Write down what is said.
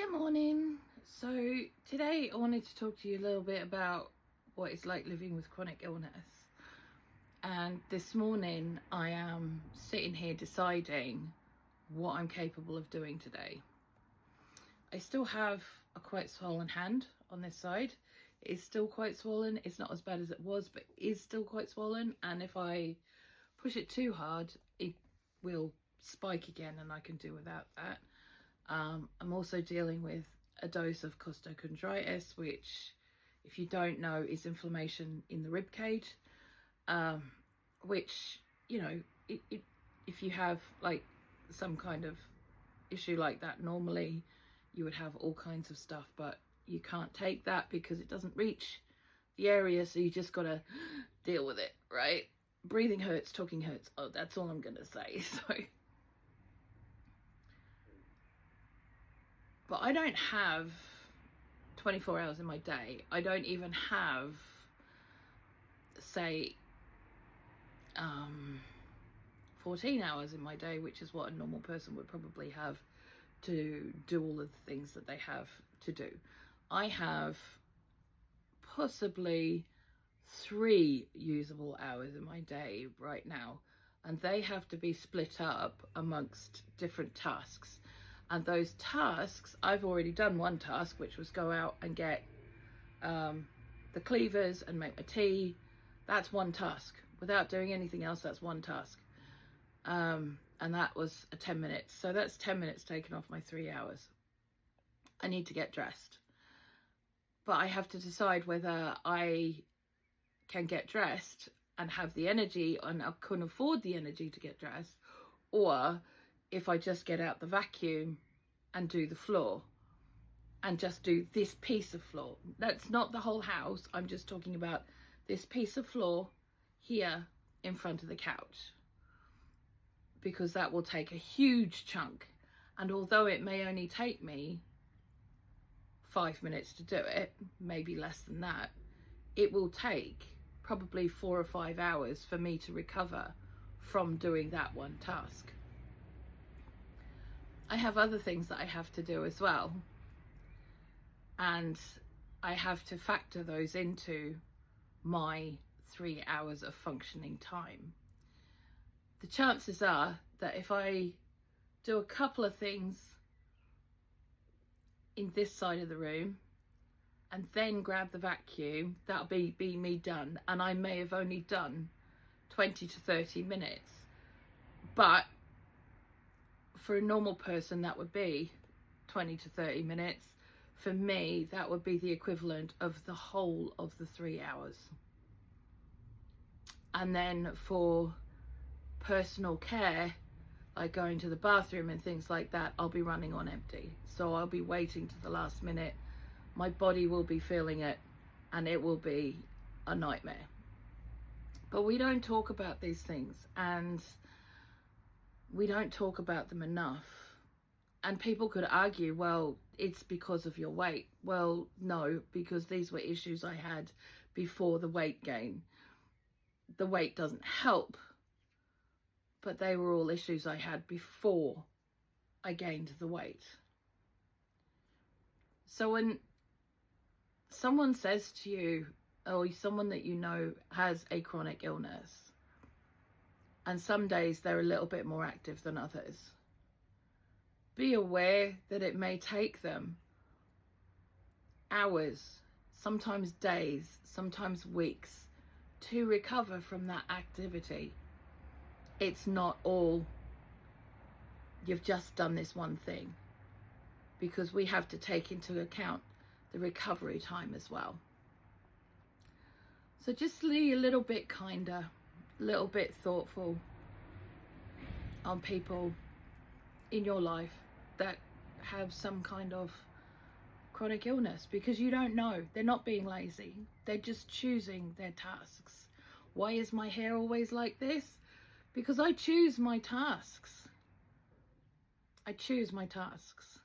Good morning. So today I wanted to talk to you a little bit about what it's like living with chronic illness. And this morning I am sitting here deciding what I'm capable of doing today. I still have a quite swollen hand on this side. It is still quite swollen. It's not as bad as it was, but it is still quite swollen. And if I push it too hard, it will spike again and I can do without that. I'm also dealing with a dose of costochondritis, which, if you don't know, is inflammation in the rib cage, which, you know, if you have like some kind of issue like that, normally you would have all kinds of stuff, but you can't take that because it doesn't reach the area, so you just gotta deal with it, right? Breathing hurts, talking hurts. Oh, that's all I'm gonna say. But I don't have 24 hours in my day. I don't even have, say, 14 hours in my day, which is what a normal person would probably have to do all of the things that they have to do. I have possibly 3 usable hours in my day right now, and they have to be split up amongst different tasks. And those tasks, I've already done one task, which was go out and get the cleavers and make my tea. That's one task. Without doing anything else, that's one task. And that was 10 minutes. So that's 10 minutes taken off my 3 hours. I need to get dressed. But I have to decide whether I can get dressed and have the energy, and I can afford the energy to get dressed, or if I just get out the vacuum and do the floor and just do this piece of floor. That's not the whole house. I'm just talking about this piece of floor here in front of the couch, because that will take a huge chunk. And although it may only take me 5 minutes to do it, maybe less than that, it will take probably 4 or 5 hours for me to recover from doing that one task. I have other things that I have to do as well, and I have to factor those into my 3 hours of functioning time. The chances are that if I do a couple of things in this side of the room and then grab the vacuum, that'll be me done, and I may have only done 20 to 30 minutes, but for a normal person that would be 20 to 30 minutes. For me, that would be the equivalent of the whole of the 3 hours. And then for personal care, like going to the bathroom and things like that, I'll be running on empty. So I'll be waiting to the last minute. My body will be feeling it, and it will be a nightmare. But we don't talk about these things, and we don't talk about them enough. And people could argue, well, it's because of your weight. Well, no, because these were issues I had before the weight gain. The weight doesn't help, but they were all issues I had before I gained the weight. So when someone says to you, or someone that you know has a chronic illness, and some days they're a little bit more active than others, be aware that it may take them hours, sometimes days, sometimes weeks to recover from that activity. It's not all, you've just done this one thing, because we have to take into account the recovery time as well. So just be a little bit kinder, a little bit thoughtful on people in your life that have some kind of chronic illness, because you don't know. They're not being lazy, they're just choosing their tasks. Why is my hair always like this? Because I choose my tasks. I choose my tasks.